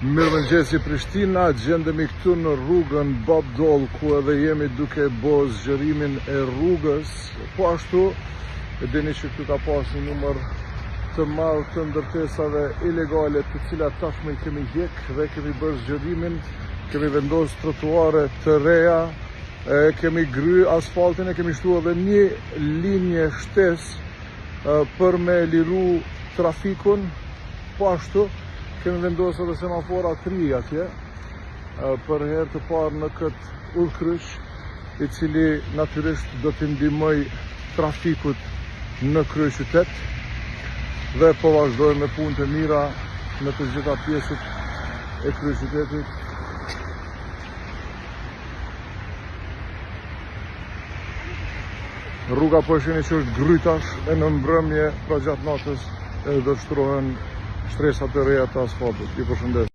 Mirëmëngjesi Prishtina, gjendemi këtu në rrugën Bob Dole, ku edhe jemi duke bo zgjerimin e rrugës. Po ashtu, e dini që këtu ka pas një numër të madh të ndërtesave ilegale, të cilat tashmë i kemi hjek dhe kemi bërë zgjerimin, kemi vendosur trotuare të reja, kemi gry asfaltin, e kemi shtu edhe një linje shtesë për me liru trafikun. Po ashtu, kemi vendosur edhe semafora 3 atje, për herë të parë në këtë udhkryq, i cili natyrisht do t'i ndihmoj trafikut në kryeqytet, dhe po vazhdojmë me punë të mira në të gjitha pjesët e kryeqytetit. Rruga po shihni që është grytash, e në mbrëmje, pra gjatë natës, do shtrohen shtresat e reja të asfaltit. Ju përshëndes.